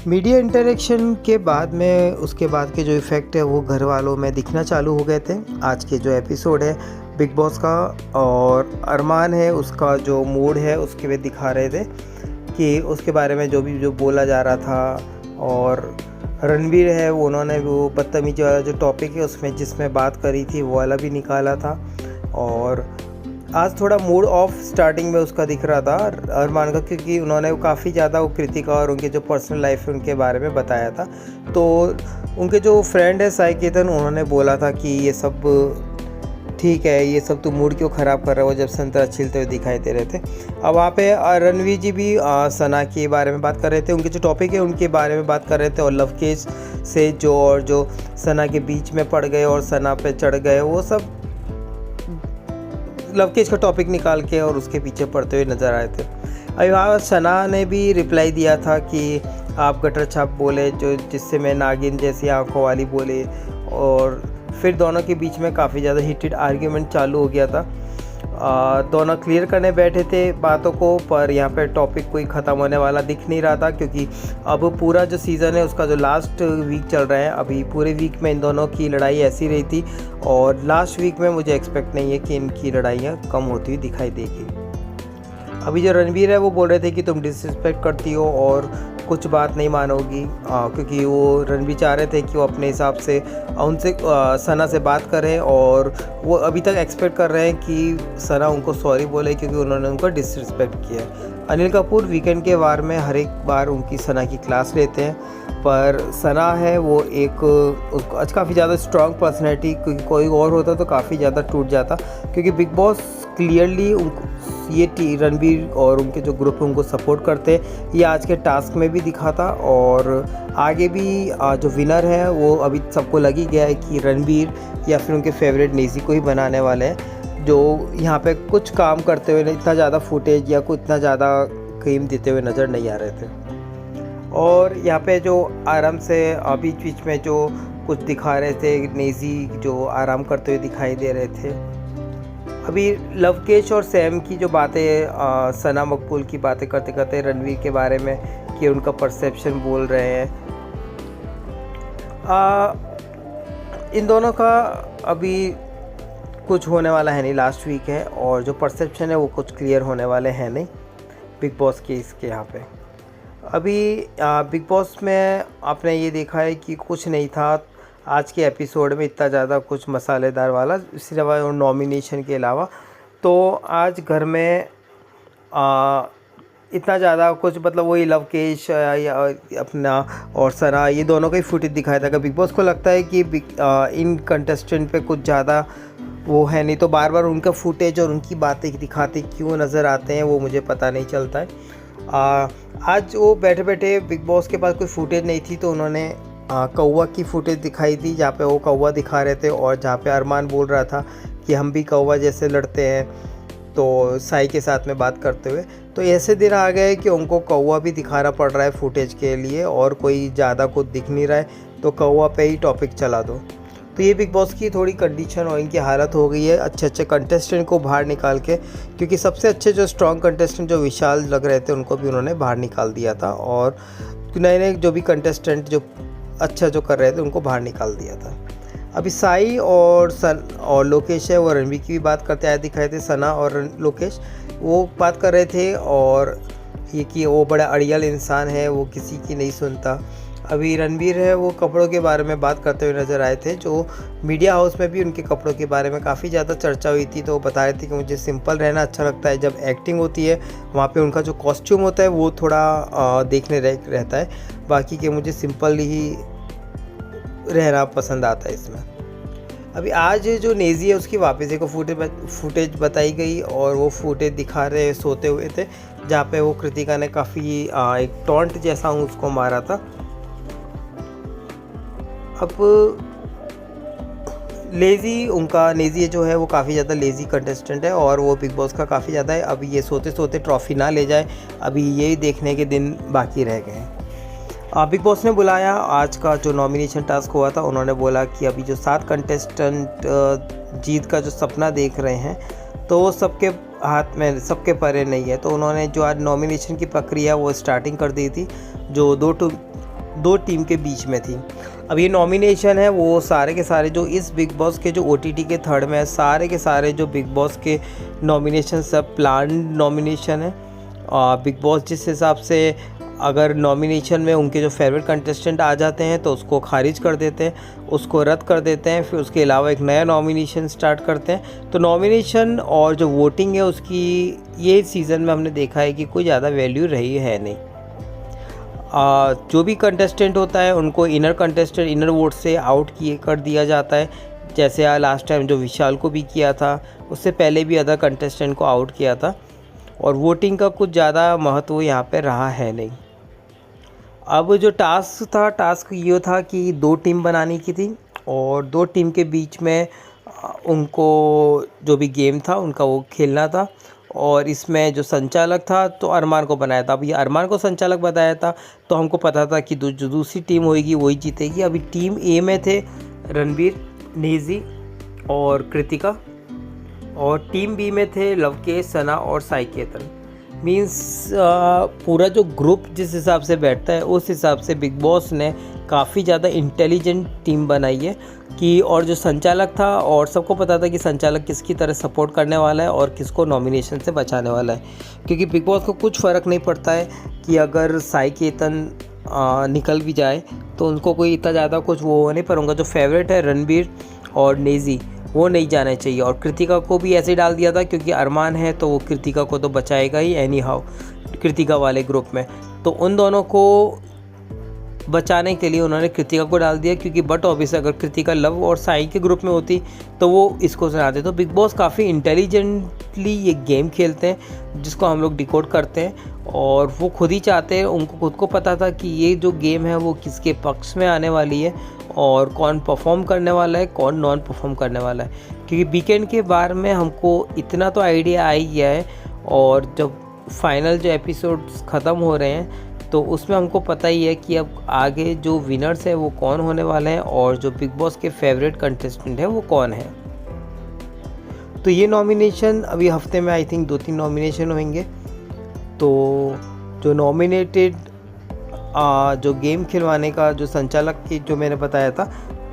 Media interaction के बाद में उसके बाद के जो इफ़ेक्ट है वो घर वालों में दिखना चालू हो गए थे। आज के जो एपिसोड है बिग बॉस का, और अरमान है उसका जो मूड है उसके वे दिखा रहे थे कि उसके बारे में जो बोला जा रहा था। और रणवीर है वो उन्होंने वो बदतमीजी वाला जो टॉपिक है उसमें जिसमें बात करी थी वो वाला भी निकाला था। और आज थोड़ा मूड ऑफ स्टार्टिंग में उसका दिख रहा था अरमान का, क्योंकि उन्होंने काफ़ी ज़्यादा वो कृतिका और उनके जो पर्सनल लाइफ है उनके बारे में बताया था। तो उनके जो फ्रेंड है साई केतन, उन्होंने बोला था कि ये सब ठीक है, ये सब तो मूड क्यों ख़राब कर रहे हो, जब संतरा छिलते हुए दिखाई दे रहे थे। अब वहाँ पे रणवीर जी भी सना के बारे में बात कर रहे थे, उनके जो टॉपिक है उनके बारे में बात कर रहे थे। और लव केस से जो सना के बीच में पड़ गए और सना पे चढ़ गए, वो सब लव केस का टॉपिक निकाल के और उसके पीछे पड़ते हुए नज़र आए थे। अभी वहाँ सना ने भी रिप्लाई दिया था कि आप गटर छाप बोले, जो जिससे मैं नागिन जैसी आंखों वाली बोले। और फिर दोनों के बीच में काफ़ी ज़्यादा हीटेड आर्ग्यूमेंट चालू हो गया था। दोनों क्लियर करने बैठे थे बातों को, पर यहाँ पे टॉपिक कोई ख़त्म होने वाला दिख नहीं रहा था, क्योंकि अब पूरा जो सीज़न है उसका जो लास्ट वीक चल रहा है, अभी पूरे वीक में इन दोनों की लड़ाई ऐसी रही थी। और लास्ट वीक में मुझे एक्सपेक्ट नहीं है कि इनकी लड़ाइयाँ कम होती हुई दिखाई देगी। अभी जो रणवीर है वो बोल रहे थे कि तुम डिसरिस्पेक्ट करती हो और कुछ बात नहीं मानोगी, क्योंकि वो रणवीर चाह रहे थे कि वो अपने हिसाब से उनसे सना से बात करें। और वो अभी तक एक्सपेक्ट कर रहे हैं कि सना उनको सॉरी बोले, क्योंकि उन्होंने उनको डिसरिस्पेक्ट किया है। अनिल कपूर वीकेंड के वार में हर एक बार उनकी सना की क्लास लेते हैं, पर सना है वो एक आज काफ़ी ज़्यादा स्ट्रॉन्ग पर्सनैलिटी, क्योंकि कोई और होता तो काफ़ी ज़्यादा टूट जाता, क्योंकि बिग बॉस क्लियरली उनको ये रणवीर और उनके जो ग्रुप है उनको सपोर्ट करते हैं। ये आज के टास्क में भी दिखा था, और आगे भी जो विनर है वो अभी सबको लग ही गया है कि रणवीर या फिर उनके फेवरेट नेजी को ही बनाने वाले हैं, जो यहाँ पे कुछ काम करते हुए इतना ज़्यादा फुटेज या कुछ इतना ज़्यादा क्रीम देते हुए नज़र नहीं आ रहे थे। और यहाँ पे जो आराम से बीच बीच में जो कुछ दिखा रहे थे नेजी जो आराम करते हुए दिखाई दे रहे थे। अभी लवकेश और सैम की जो बातें सना मकबूल की बातें करते करते रणवीर के बारे में कि उनका परसेप्शन बोल रहे हैं। इन दोनों का अभी कुछ होने वाला है नहीं, लास्ट वीक है, और जो परसेप्शन है वो कुछ क्लियर होने वाले हैं नहीं बिग बॉस के इसके यहाँ पे। अभी बिग बॉस में आपने ये देखा है कि कुछ नहीं था आज के एपिसोड में इतना ज़्यादा कुछ मसालेदार वाला, सिर्फ और नॉमिनेशन के अलावा। तो आज घर में इतना ज़्यादा कुछ मतलब वही लवकेश या अपना और सना, ये दोनों का ही फुटेज दिखाया था। बिग बॉस को लगता है कि इन कंटेस्टेंट पे कुछ ज़्यादा वो है नहीं, तो बार बार उनका फुटेज और उनकी बातें दिखाते क्यों नज़र आते हैं वो मुझे पता नहीं चलता है। आज वो बैठे बैठे बिग बॉस के पास कोई फुटेज नहीं थी, तो उन्होंने कौवा की फुटेज दिखाई थी, जहाँ पे वो कौवा दिखा रहे थे और जहाँ पे अरमान बोल रहा था कि हम भी कौवा जैसे लड़ते हैं, तो साई के साथ में बात करते हुए। तो ऐसे दिन आ गए कि उनको कौवा भी दिखाना पड़ रहा है फुटेज के लिए, और कोई ज़्यादा कुछ दिख नहीं रहा है, तो कौवा पे ही टॉपिक चला दो। तो ये बिग बॉस की थोड़ी कंडीशन और इनकी हालत हो गई है अच्छे अच्छे कंटेस्टेंट को बाहर निकाल के, क्योंकि सबसे अच्छे जो स्ट्रॉन्ग कंटेस्टेंट जो विशाल लग रहे थे उनको भी उन्होंने बाहर निकाल दिया था, और नए नए जो भी कंटेस्टेंट जो अच्छा जो कर रहे थे उनको बाहर निकाल दिया था। अभी साई और लोकेश है वो रणवीर की भी बात करते आए दिखाए थे। सना और लोकेश वो बात कर रहे थे, और ये कि वो बड़ा अड़ियल इंसान है, वो किसी की नहीं सुनता। अभी रणवीर है वो कपड़ों के बारे में बात करते हुए नज़र आए थे, जो मीडिया हाउस में भी उनके कपड़ों के बारे में काफ़ी ज़्यादा चर्चा हुई थी। तो वो बता रहे थे कि मुझे सिंपल रहना अच्छा लगता है, जब एक्टिंग होती है वहाँ पे उनका जो कॉस्ट्यूम होता है वो थोड़ा देखने रहता है, बाकी के मुझे सिंपल ही रहना पसंद आता है इसमें। अभी आज जो नेजी है उसकी वापस एक फुटेज बताई गई, और वो फुटेज दिखा रहे सोते हुए थे, जहाँ पे वो कृतिका ने काफ़ी एक टॉन्ट जैसा उसको मारा था। अब नेजी जो है वो काफ़ी ज़्यादा लेज़ी कंटेस्टेंट है, और वो बिग बॉस का काफ़ी ज़्यादा है। अभी ये सोते सोते ट्रॉफी ना ले जाए, अभी यही देखने के दिन बाकी रह गए हैं। बिग बॉस ने बुलाया, आज का जो नॉमिनेशन टास्क हुआ था, उन्होंने बोला कि अभी जो 7 कंटेस्टेंट जीत का जो सपना देख रहे हैं, तो वो सबके हाथ में सबके परे नहीं है। तो उन्होंने जो आज नॉमिनेशन की प्रक्रिया वो स्टार्टिंग कर दी थी, जो दो टीम के बीच में थी। अब ये नॉमिनेशन है वो सारे के सारे जो इस बिग बॉस के जो OTT के थर्ड में है, सारे के सारे जो बिग बॉस के नॉमिनेशन सब प्लान नॉमिनेशन है। बिग बॉस जिस हिसाब से अगर नॉमिनेशन में उनके जो फेवरेट कंटेस्टेंट आ जाते हैं तो उसको खारिज कर देते हैं, उसको रद्द कर देते हैं, फिर उसके अलावा एक नया नॉमिनेशन स्टार्ट करते हैं। तो नॉमिनेशन और जो वोटिंग है उसकी ये सीज़न में हमने देखा है कि कोई ज़्यादा वैल्यू रही है नहीं। जो भी कंटेस्टेंट होता है उनको इनर वोट से आउट कर दिया जाता है। जैसे लास्ट टाइम जो विशाल को भी किया था, उससे पहले भी अदर कंटेस्टेंट को आउट किया था, और वोटिंग का कुछ ज़्यादा महत्व यहाँ पे रहा है नहीं। अब जो टास्क ये था कि 2 टीम बनाने की थी और 2 टीम के बीच में उनको जो भी गेम था उनका वो खेलना था। और इसमें जो संचालक था तो अरमान को बनाया था। अब ये अरमान को संचालक बताया था तो हमको पता था कि जो दूसरी टीम होगी वही जीतेगी। अभी टीम ए में थे रणबीर, नेजी और कृतिका, और टीम बी में थे लवकेश, सना और साई केतन। मीन्स पूरा जो ग्रुप जिस हिसाब से बैठता है उस हिसाब से बिग बॉस ने काफ़ी ज़्यादा इंटेलिजेंट टीम बनाई है कि, और जो संचालक था और सबको पता था कि संचालक किसकी तरह सपोर्ट करने वाला है और किसको नॉमिनेशन से बचाने वाला है। क्योंकि बिग बॉस को कुछ फ़र्क नहीं पड़ता है कि अगर साई केतन निकल भी जाए तो उनको कोई इतना ज़्यादा कुछ वो नहीं, पर उनका जो फेवरेट है रणबीर और नेजी वो नहीं जाना चाहिए। और कृतिका को भी ऐसे डाल दिया था क्योंकि अरमान है तो वो कृतिका को तो बचाएगा ही एनी हाउ कृतिका वाले ग्रुप में, तो उन दोनों को बचाने के लिए उन्होंने कृतिका को डाल दिया। क्योंकि बट ऑब्वियसली अगर कृतिका लव और साई के ग्रुप में होती तो वो इसको सुनाते। तो बिग बॉस काफ़ी इंटेलिजेंटली ये गेम खेलते हैं जिसको हम लोग डिकोड करते हैं, और वो खुद ही चाहते हैं, उनको खुद को पता था कि ये जो गेम है वो किसके पक्ष में आने वाली है और कौन परफॉर्म करने वाला है, कौन नॉन परफॉर्म करने वाला है। क्योंकि वीकेंड के बारे में हमको इतना तो आइडिया आ ही गया है, और जब फाइनल जो एपिसोड्स ख़त्म हो रहे हैं तो उसमें हमको पता ही है कि अब आगे जो विनर्स है वो कौन होने वाले हैं और जो बिग बॉस के फेवरेट कंटेस्टेंट है वो कौन है। तो ये नॉमिनेशन अभी हफ्ते में आई थिंक 2-3 नॉमिनेशन होंगे। तो जो नॉमिनेटेड जो गेम खिलवाने का जो संचालक की जो मैंने बताया था,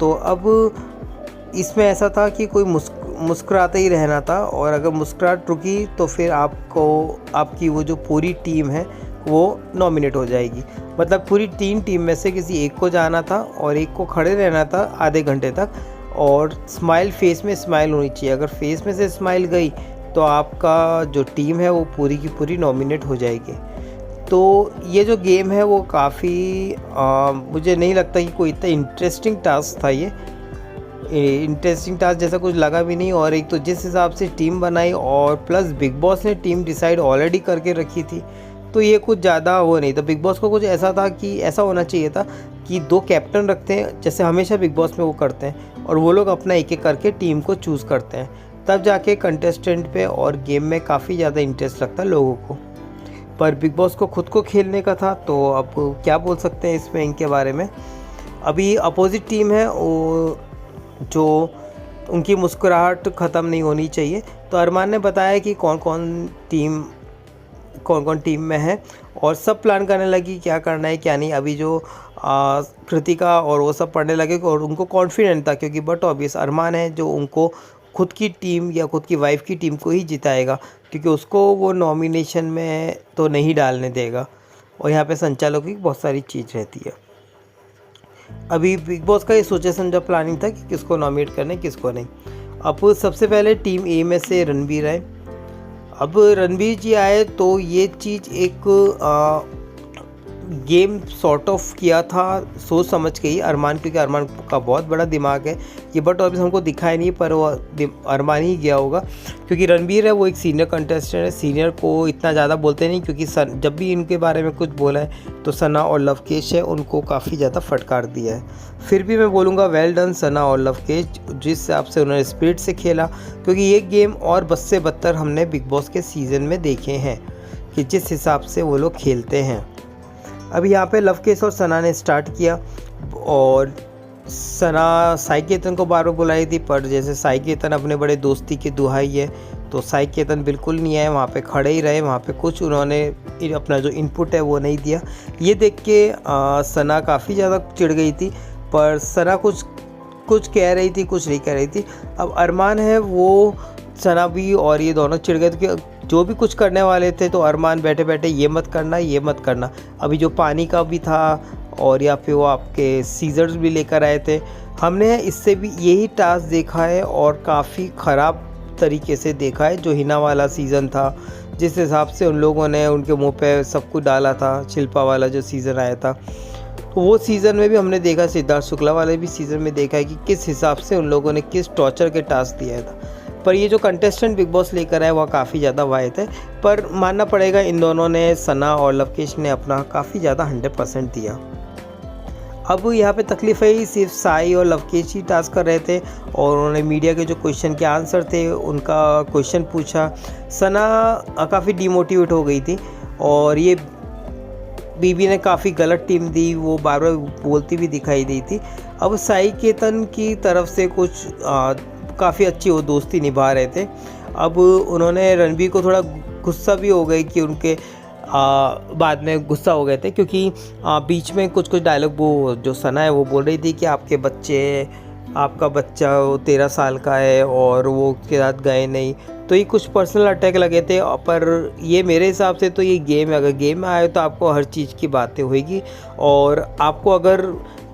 तो अब इसमें ऐसा था कि कोई मुस्कुराते ही रहना था, और अगर मुस्कुराहट रुकी तो फिर आपकी वो जो पूरी टीम है वो नॉमिनेट हो जाएगी। मतलब पूरी 3 टीम में से किसी एक को जाना था और एक को खड़े रहना था आधे घंटे तक, और फेस में स्माइल होनी चाहिए। अगर फेस में से स्माइल गई तो आपका जो टीम है वो पूरी की पूरी नॉमिनेट हो जाएगी। तो ये जो गेम है वो काफ़ी मुझे नहीं लगता कि कोई इतना इंटरेस्टिंग टास्क था। ये इंटरेस्टिंग टास्क जैसा कुछ लगा भी नहीं, और एक तो जिस हिसाब से टीम बनाई और प्लस बिग बॉस ने टीम डिसाइड ऑलरेडी करके रखी थी, तो ये कुछ ज़्यादा वो नहीं था। बिग बॉस को कुछ ऐसा था कि ऐसा होना चाहिए था कि 2 कैप्टन रखते हैं जैसे हमेशा बिग बॉस में वो करते हैं, और वो लोग अपना एक एक करके टीम को चूज़ करते हैं, तब जाके कंटेस्टेंट पे और गेम में काफ़ी ज़्यादा इंटरेस्ट लगता है लोगों को। पर बिग बॉस को खुद को खेलने का था, तो अब क्या बोल सकते हैं इसमें इनके बारे में। अभी अपोजिट टीम है वो जो उनकी मुस्कुराहट ख़त्म नहीं होनी चाहिए। तो अरमान ने बताया कि कौन कौन टीम में है, और सब प्लान करने लगी क्या करना है क्या नहीं। अभी जो कृतिका और वो सब पढ़ने लगे और उनको कॉन्फिडेंट था, क्योंकि बट ऑब्वियस अरमान है जो उनको खुद की टीम या खुद की वाइफ की टीम को ही जिताएगा, क्योंकि उसको वो नॉमिनेशन में तो नहीं डालने देगा। और यहाँ पे संचालकों की बहुत सारी चीज़ रहती है। अभी बिग बॉस का ये सोचा समझा प्लानिंग था कि किसको नॉमिनेट करना है किसको नहीं। अब सबसे पहले टीम ए में से रणबीर आए। अब रणबीर जी आए तो ये चीज़ एक गेम सॉर्ट ऑफ किया था सोच समझ के ही अरमान, क्योंकि अरमान का बहुत बड़ा दिमाग है। ये बट ऑब्वियस हमको दिखाया नहीं, पर वो अरमान ही गया होगा, क्योंकि रणबीर है वो एक सीनियर कंटेस्टेंट है। सीनियर को इतना ज़्यादा बोलते नहीं, क्योंकि जब भी इनके बारे में कुछ बोला है तो सना और लवकेश है उनको काफ़ी ज़्यादा फटकार दिया है। फिर भी मैं बोलूँगा वेल डन सना और लवकेश, जिस हिसाब से उन्होंने स्पीड से खेला, क्योंकि ये गेम और बद से बदतर हमने बिग बॉस के सीज़न में देखे हैं कि जिस हिसाब से वो लोग खेलते हैं। अब यहाँ पे लवकेश और सना ने स्टार्ट किया, और सना साई केतन को बार बार बुलाई थी, पर जैसे साई केतन अपने बड़े दोस्ती की दुहाई है तो साई केतन बिल्कुल नहीं आए, वहाँ पे खड़े ही रहे, वहाँ पे कुछ उन्होंने अपना जो इनपुट है वो नहीं दिया। ये देख के सना काफ़ी ज़्यादा चिढ़ गई थी, पर सना कुछ कुछ कह रही थी, कुछ नहीं कह रही थी। अब अरमान है वो, सना भी और ये दोनों चिढ़ गए थे कि जो भी कुछ करने वाले थे तो अरमान बैठे बैठे ये मत करना, ये मत करना। अभी जो पानी का भी था और या फिर वो आपके सीजर्स भी लेकर आए थे, हमने इससे भी यही टास्क देखा है और काफ़ी ख़राब तरीके से देखा है। जो हिना वाला सीज़न था, जिस हिसाब से उन लोगों ने उनके मुंह पे सब कुछ डाला था, शिल्पा वाला जो सीज़न आया था, तो वो सीज़न में भी हमने देखा, सिद्धार्थ शुक्ला वाले भी सीज़न में देखा है कि किस हिसाब से उन लोगों ने किस टॉर्चर के टास्क दिया था। पर ये जो कंटेस्टेंट बिग बॉस लेकर आए वह काफ़ी ज़्यादा वाहिद है, पर मानना पड़ेगा इन दोनों ने, सना और लवकेश ने अपना काफ़ी ज़्यादा 100% दिया। अब यहाँ पे तकलीफ है, सिर्फ साई और लवकेश ही टास्क कर रहे थे और उन्होंने मीडिया के जो क्वेश्चन के आंसर थे उनका क्वेश्चन पूछा। सना काफ़ी डिमोटिवेट हो गई थी और ये बीबी ने काफ़ी गलत टीम दी, वो बार बार बोलती भी दिखाई दी थी। अब साई केतन की तरफ से कुछ काफ़ी अच्छी वो दोस्ती निभा रहे थे। अब उन्होंने रणबीर को थोड़ा गुस्सा भी हो गई कि उनके बाद में गुस्सा हो गए थे, क्योंकि बीच में कुछ कुछ डायलॉग वो जो सना है वो बोल रही थी कि आपका बच्चा 13 साल का है और वो उसके साथ गए नहीं, तो ये कुछ पर्सनल अटैक लगे थे। पर ये मेरे हिसाब से तो ये गेम है, अगर गेम में आए तो आपको हर चीज़ की बातें होगी और आपको अगर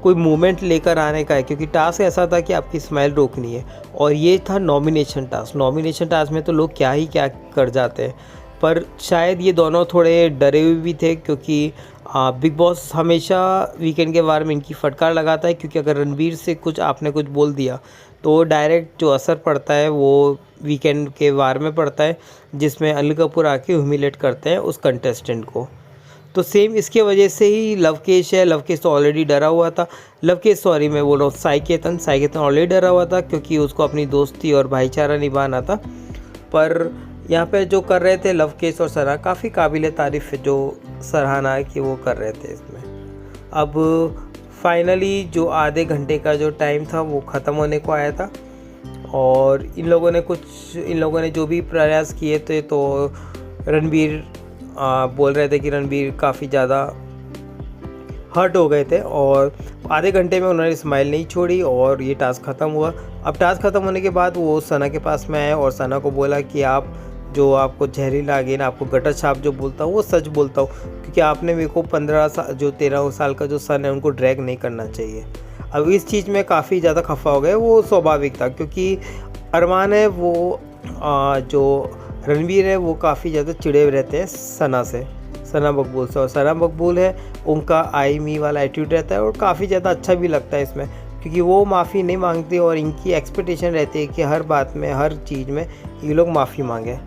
कोई मूवमेंट लेकर आने का है, क्योंकि टास्क ऐसा था कि आपकी स्माइल रोकनी है और ये था नॉमिनेशन टास्क। नॉमिनेशन टास्क में तो लोग क्या ही क्या कर जाते हैं, पर शायद ये दोनों थोड़े डरे हुए भी थे, क्योंकि बिग बॉस हमेशा वीकेंड के बारे में इनकी फटकार लगाता है, क्योंकि अगर रणबीर से कुछ आपने कुछ बोल दिया तो डायरेक्ट जो असर पड़ता है वो वीकेंड के वार में पड़ता है, जिसमें अनिल कपूर आके ह्यूमिलेट करते हैं उस कंटेस्टेंट को। तो सेम इसके वजह से ही लवकेश है, लवकेश तो ऑलरेडी डरा हुआ था, लवकेश सॉरी मैं बोल रहा हूँ साई केतन ऑलरेडी डरा हुआ था, क्योंकि उसको अपनी दोस्ती और भाईचारा निभाना था। पर यहाँ पे जो कर रहे थे लवकेश और सना, काफ़ी काबिल तारीफ़ है जो सराहना है कि वो कर रहे थे इसमें। अब फाइनली जो आधे घंटे का जो टाइम था वो ख़त्म होने को आया था और इन लोगों ने जो भी प्रयास किए थे, तो रणबीर बोल रहे थे कि रणबीर काफ़ी ज़्यादा हर्ट हो गए थे और आधे घंटे में उन्होंने स्माइल नहीं छोड़ी और ये टास्क ख़त्म हुआ। अब टास्क ख़त्म होने के बाद वो सना के पास में आए और सना को बोला कि आप जो आपको जहरीला लगे ना, आपको गटर छाप जो बोलता हूँ वो सच बोलता हूँ, क्योंकि आपने मेरे को 15 साल जो 13 साल का जो सन है उनको ड्रैग नहीं करना चाहिए। अब इस चीज़ में काफ़ी ज़्यादा खफा हो गए, वो स्वाभाविक था, क्योंकि अरमान है वो जो रणबीर है वो काफ़ी ज़्यादा चिड़े रहते हैं सना मकबूल से, और सना मकबूल है उनका आई मी वाला एटीट्यूड रहता है और काफ़ी ज़्यादा अच्छा भी लगता है इसमें, क्योंकि वो माफ़ी नहीं मांगती और इनकी एक्सपेक्टेशन रहती है कि हर बात में हर चीज़ में ये लोग माफ़ी मांगे।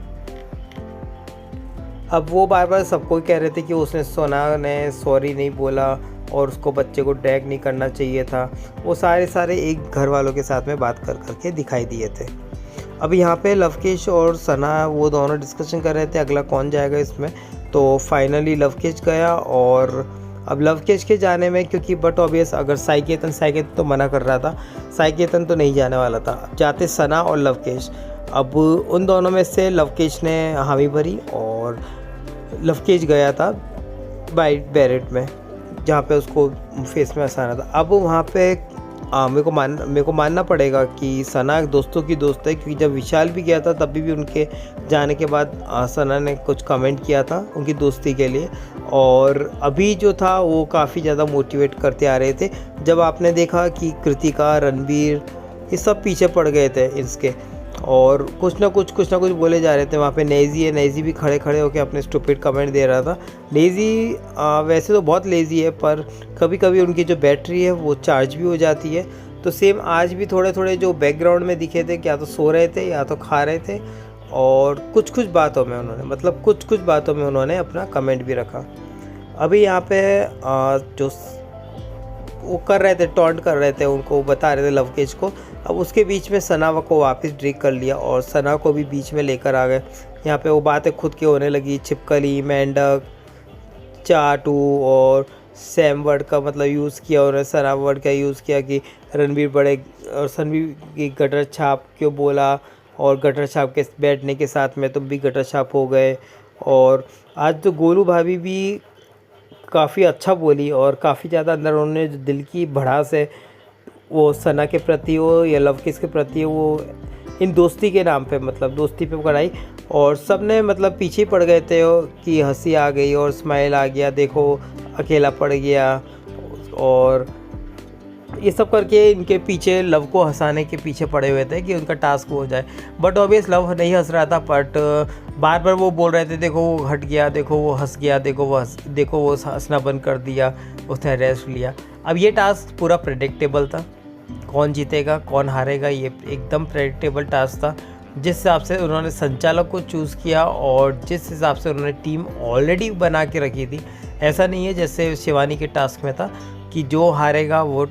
अब वो बार बार सबको कह रहे थे कि उसने सना ने सॉरी नहीं बोला और उसको बच्चे को ड्रैग नहीं करना चाहिए था, वो सारे एक घर वालों के साथ में बात कर करके दिखाई दिए थे। अब यहाँ पे लवकेश और सना वो दोनों डिस्कशन कर रहे थे अगला कौन जाएगा इसमें, तो फाइनली लवकेश गया। और अब लवकेश के जाने में, क्योंकि बट ऑब्वियस अगर साई केतन तो मना कर रहा था, साई केतन तो नहीं जाने वाला था, अब जाते सना और लवकेश। अब उन दोनों में से लवकेश ने हामी भरी और लवकेश गया था बैरेट में, जहाँ पे उसको फेस में हंसाना था। अब वहाँ पे मेरे को मानना पड़ेगा कि सना दोस्तों की दोस्त है, क्योंकि जब विशाल भी गया था तभी भी उनके जाने के बाद सना ने कुछ कमेंट किया था उनकी दोस्ती के लिए, और अभी जो था वो काफ़ी ज़्यादा मोटिवेट करते आ रहे थे। जब आपने देखा कि कृतिका, रणबीर ये सब पीछे पड़ गए थे इसके, और कुछ ना कुछ बोले जा रहे थे। वहाँ पे नेजी है, नेजी भी खड़े होकर अपने स्टूपिड कमेंट दे रहा था। नेजी वैसे तो बहुत लेज़ी है, पर कभी कभी उनकी जो बैटरी है वो चार्ज भी हो जाती है। तो सेम आज भी थोड़े जो बैकग्राउंड में दिखे थे, क्या तो सो रहे थे या तो खा रहे थे, और कुछ बातों में उन्होंने अपना कमेंट भी रखा। अभी यहाँ पे जो वो कर रहे थे, टॉन्ट कर रहे थे, उनको बता रहे थे लवकेश को। अब उसके बीच में सना को वापस ड्रिक कर लिया और सना को भी बीच में लेकर आ गए। यहाँ पे वो बातें खुद के होने लगी, छिपकली, मेंढक, चाटू और सेम वर्ड का मतलब यूज़ किया और सना वर्ड का यूज़ किया कि रणबीर बड़े और रणबीर की गटर छाप क्यों बोला, और गटर छाप के बैठने के साथ में तुम भी गटर छाप हो गए। और आज तो गोलू भाभी भी काफ़ी अच्छा बोली और काफ़ी ज़्यादा अंदर उन्होंने जो दिल की भड़ास है वो सना के प्रति हो या लवकेश के प्रति हो, वो इन दोस्ती के नाम पे मतलब दोस्ती पे कराई। और सब ने मतलब पीछे पड़ गए थे कि हंसी आ गई और स्माइल आ गया, देखो अकेला पड़ गया, और ये सब करके इनके पीछे लव को हंसाने के पीछे पड़े हुए थे कि उनका टास्क हो जाए। बट ऑब्वियस लव नहीं हंस रहा था, बट बार बार वो बोल रहे थे देखो वो हट गया, देखो वो हंस गया, देखो वो हंसना बंद कर दिया, उसने रेस्ट लिया। अब ये टास्क पूरा प्रेडिक्टेबल था, कौन जीतेगा कौन हारेगा ये एकदम प्रेडिक्टेबल टास्क था। जिस हिसाब से उन्होंने संचालक को चूज़ किया और जिस हिसाब से उन्होंने टीम ऑलरेडी बना के रखी थी, ऐसा नहीं है जैसे शिवानी के टास्क में था कि जो हारेगा वो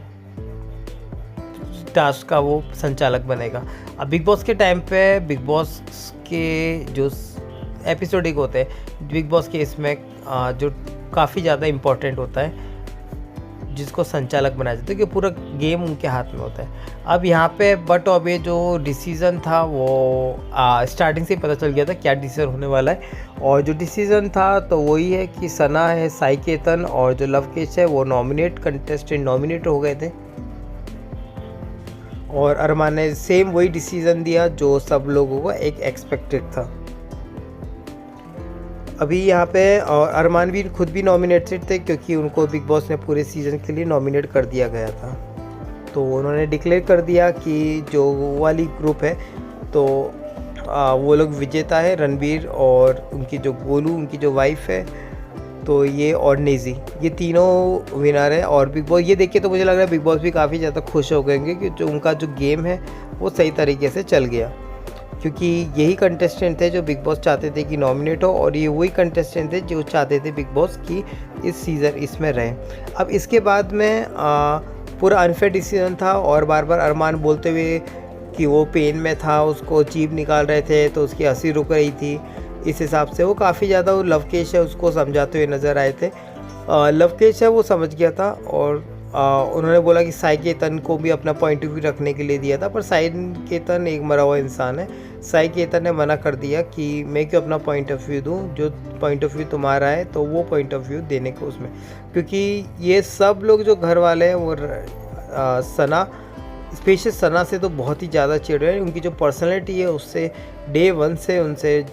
टास्क का वो संचालक बनेगा। अब बिग बॉस के टाइम पे बिग बॉस के जो एपिसोडिक होते हैं, बिग बॉस के इसमें जो काफ़ी ज़्यादा इम्पोर्टेंट होता है जिसको संचालक बनाया जाता है, क्योंकि पूरा गेम उनके हाथ में होता है। अब यहाँ पे बट अब ये जो डिसीज़न था वो स्टार्टिंग से ही पता चल गया था क्या डिसीज़न होने वाला है, और जो डिसीज़न था तो वही है कि सना है, साई केतन और जो लवकेश है वो कंटेस्टेंट नॉमिनेट हो गए थे, और अरमान ने सेम वही डिसीज़न दिया जो सब लोगों को एक एक्सपेक्टेड था। अभी यहाँ पे और अरमान भी खुद भी नॉमिनेटेड थे क्योंकि उनको बिग बॉस ने पूरे सीज़न के लिए नॉमिनेट कर दिया गया था। तो उन्होंने डिक्लेयर कर दिया कि जो वो वाली ग्रुप है तो वो लोग विजेता है, रणबीर और उनकी जो गोलू उनकी जो वाइफ है तो ये और नेजी, ये तीनों विनर है। और बिग बॉस ये देख के तो मुझे लग रहा है बिग बॉस भी काफ़ी ज़्यादा खुश हो गए कि जो उनका जो गेम है वो सही तरीके से चल गया, क्योंकि यही कंटेस्टेंट थे जो बिग बॉस चाहते थे कि नॉमिनेट हो, और ये वही कंटेस्टेंट थे जो चाहते थे बिग बॉस की इस सीज़न इसमें रहे। अब इसके बाद में पूरा अनफेयर डिसीजन था, और बार बार अरमान बोलते हुए कि वो पेन में था, उसको जीभ निकाल रहे थे तो उसकी हंसी रुक रही थी, इस हिसाब से वो काफ़ी ज़्यादा वो लवकेश है उसको समझाते हुए नज़र आए थे। लवकेश है वो समझ गया था, और उन्होंने बोला कि साई केतन को भी अपना पॉइंट ऑफ व्यू रखने के लिए दिया था, पर साई केतन एक मरा हुआ इंसान है। साई केतन ने मना कर दिया कि मैं क्यों अपना पॉइंट ऑफ व्यू दूं, जो पॉइंट ऑफ व्यू तुम्हारा है तो वो पॉइंट ऑफ व्यू देने को उसमें, क्योंकि ये सब लोग जो घर वाले हैं वो सना स्पेशल सना से तो बहुत ही ज़्यादा चिढ़ रहे हैं। उनकी जो पर्सनैलिटी है उससे डे 1 से उनसे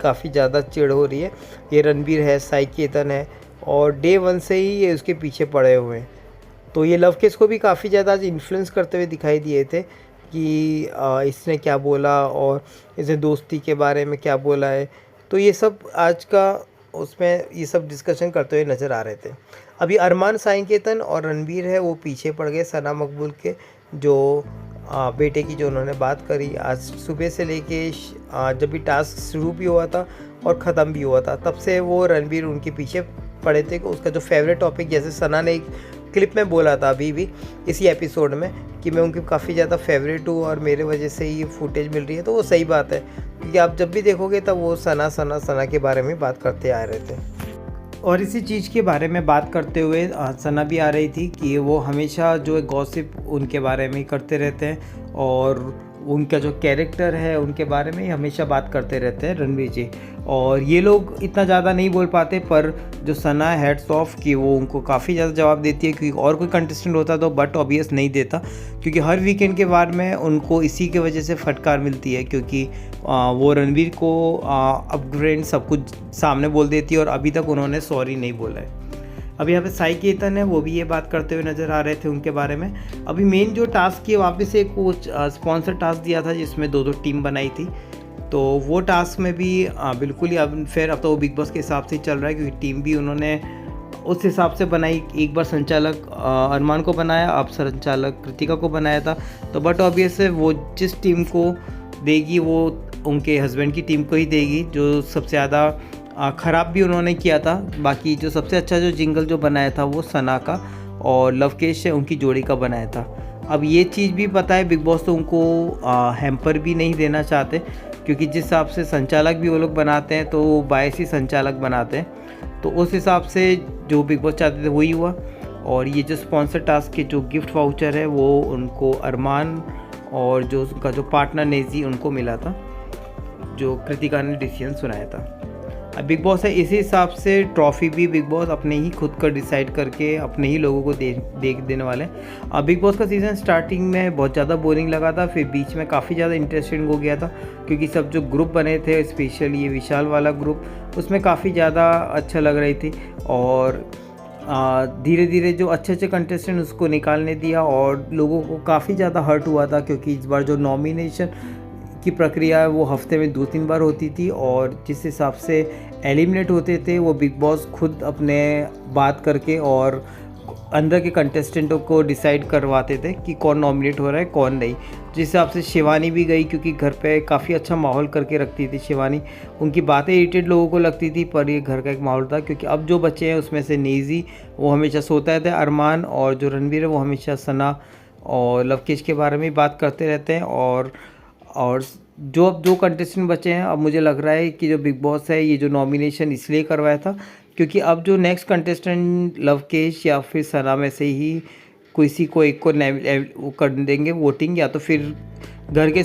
काफ़ी ज़्यादा चिढ़ हो रही है। ये रणबीर है, साई केतन है, और डे 1 से ही ये उसके पीछे पड़े हुए हैं। तो ये लवकेश को भी काफ़ी ज़्यादा आज इन्फ्लुएंस करते हुए दिखाई दिए थे कि इसने क्या बोला और इसने दोस्ती के बारे में क्या बोला है। तो ये सब आज का उसमें ये सब डिस्कशन करते हुए नज़र आ रहे थे। अभी अरमान, साई केतन और रणबीर है वो पीछे पड़ गए सना मकबूल के, जो बेटे की जो उन्होंने बात करी आज सुबह से लेके जब भी टास्क शुरू भी हुआ था और ख़त्म भी हुआ था, तब से वो रणबीर उनके पीछे पड़े थे। उसका जो फेवरेट टॉपिक, जैसे सना ने एक क्लिप में बोला था अभी भी इसी एपिसोड में कि मैं उनकी काफ़ी ज़्यादा फेवरेट हूँ और मेरे वजह से ये फुटेज मिल रही है, तो वो सही बात है, क्योंकि आप जब भी देखोगे तब वो सना के बारे में बात करते आ रहे थे। और इसी चीज़ के बारे में बात करते हुए सना भी आ रही थी कि वो हमेशा जो गॉसिप उनके बारे में करते रहते हैं, और उनका जो कैरेक्टर है उनके बारे में हमेशा बात करते रहते हैं रणबीर जी। और ये लोग इतना ज़्यादा नहीं बोल पाते, पर जो सना हैट्स ऑफ कि वो उनको काफ़ी ज़्यादा जवाब देती है, क्योंकि और कोई कंटेस्टेंट होता तो बट ऑब्वियस नहीं देता, क्योंकि हर वीकेंड के बाद में उनको इसी के वजह से फटकार मिलती है, क्योंकि वो रणबीर को अपग्रेड सब कुछ सामने बोल देती है और अभी तक उन्होंने सॉरी नहीं बोला है। अब यहाँ पे साई केतन है वो भी ये बात करते हुए नज़र आ रहे थे उनके बारे में। अभी मेन जो टास्क की वापस एक कुछ स्पॉन्सर टास्क दिया था जिसमें 2-2 टीम बनाई थी, तो वो टास्क में भी बिल्कुल ही अब फिर अब तो वो बिग बॉस के हिसाब से चल रहा है, क्योंकि टीम भी उन्होंने उस हिसाब से बनाई। एक बार संचालक अरमान को बनाया, अब संचालक कृतिका को बनाया था, तो बट ऑब्वियस है वो जिस टीम को देगी वो उनके हस्बैंड की टीम को ही देगी, जो सबसे ज़्यादा ख़राब भी उन्होंने किया था। बाकी जो सबसे अच्छा जो जिंगल जो बनाया था वो सना का और लवकेश है उनकी जोड़ी का बनाया था। अब ये चीज़ भी पता है बिग बॉस तो उनको हैम्पर भी नहीं देना चाहते, क्योंकि जिस हिसाब से संचालक भी वो लोग बनाते हैं तो वो बायसी संचालक बनाते हैं, तो उस हिसाब से जो बिग बॉस चाहते थे वही हुआ। और ये जो स्पॉन्सर टास्क के जो गिफ्ट वाउचर है वो उनको अरमान और जो उनका जो पार्टनर नेजी उनको मिला था, जो कृतिका ने डिसीजन सुनाया था। अब बिग बॉस है, इसी हिसाब से ट्रॉफ़ी भी बिग बॉस अपने ही खुद का डिसाइड करके अपने ही लोगों को देख देने वाले हैं। अब बिग बॉस का सीज़न स्टार्टिंग में बहुत ज़्यादा बोरिंग लगा था, फिर बीच में काफ़ी ज़्यादा इंटरेस्टिंग हो गया था, क्योंकि सब जो ग्रुप बने थे, स्पेशली ये विशाल वाला ग्रुप, उसमें काफ़ी ज़्यादा अच्छा लग रही थी। और धीरे धीरे जो अच्छे अच्छे कंटेस्टेंट उसको निकालने दिया और लोगों को काफ़ी ज़्यादा हर्ट हुआ था, क्योंकि इस बार जो नॉमिनेशन की प्रक्रिया है वो हफ्ते में 2-3 बार होती थी, और जिस हिसाब से एलिमिनेट होते थे वो बिग बॉस खुद अपने बात करके और अंदर के कंटेस्टेंटों को डिसाइड करवाते थे कि कौन नॉमिनेट हो रहा है कौन नहीं। जिस हिसाब से शिवानी भी गई, क्योंकि घर पे काफ़ी अच्छा माहौल करके रखती थी शिवानी, उनकी बातें इरिटेट लोगों को लगती थी, पर ये घर का एक माहौल था। क्योंकि अब जो बच्चे हैं उसमें से नेजी वो हमेशा सोता रहता है, अरमान और जो रणवीर है वो हमेशा सना और लवकेश के बारे में बात करते रहते हैं। और जो अब जो कंटेस्टेंट बचे हैं, अब मुझे लग रहा है कि जो बिग बॉस है ये जो नॉमिनेशन इसलिए करवाया था क्योंकि अब जो नेक्स्ट कंटेस्टेंट लवकेश या फिर सना में से ही किसी को एक को वो कर देंगे वोटिंग, या तो फिर घर के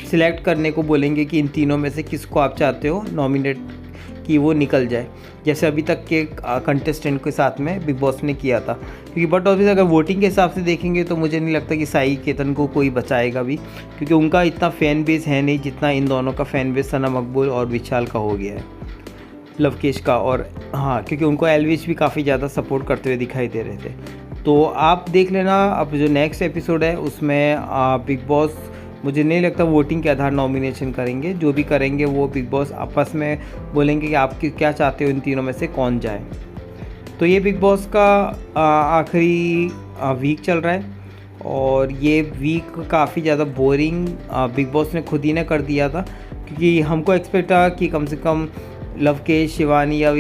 सिलेक्ट करने को बोलेंगे कि इन तीनों में से किसको आप चाहते हो नॉमिनेट कि वो निकल जाए, जैसे अभी तक के कंटेस्टेंट के साथ में बिग बॉस ने किया था। क्योंकि बट ऑब्वियस अगर वोटिंग के हिसाब से देखेंगे तो मुझे नहीं लगता कि साई केतन को कोई बचाएगा भी, क्योंकि उनका इतना फ़ैन बेस है नहीं जितना इन दोनों का फ़ैन बेस सना मकबूल और विशाल का हो गया है, लवकेश का। और हाँ, क्योंकि उनको एलविश भी काफ़ी ज़्यादा सपोर्ट करते हुए दिखाई दे रहे थे। तो आप देख लेना अब जो नेक्स्ट एपिसोड है उसमें बिग बॉस मुझे नहीं लगता वोटिंग के आधार नॉमिनेशन करेंगे, जो भी करेंगे वो बिग बॉस आपस में बोलेंगे कि आप क्या चाहते हो इन तीनों में से कौन जाए। तो ये बिग बॉस का आखिरी वीक चल रहा है, और ये वीक काफ़ी ज़्यादा बोरिंग बिग बॉस ने खुद ही ने कर दिया था, क्योंकि हमको एक्सपेक्ट था कि कम से कम लवकेश शिवानी या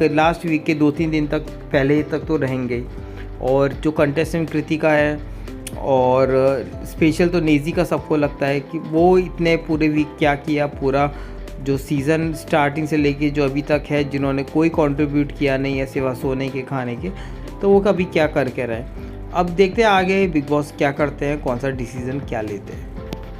लास्ट वीक के 2-3 दिन तक पहले तक तो रहेंगे, और जो कंटेस्टेंट कृतिका है और स्पेशल तो नेजी का सबको लगता है कि वो इतने पूरे वीक क्या किया, पूरा जो सीज़न स्टार्टिंग से लेके जो अभी तक है, जिन्होंने कोई कंट्रीब्यूट किया नहीं है सिवा सोने के खाने के, तो वो कभी क्या करके रहे। अब देखते हैं आगे बिग बॉस क्या करते हैं, कौन सा डिसीज़न क्या लेते हैं।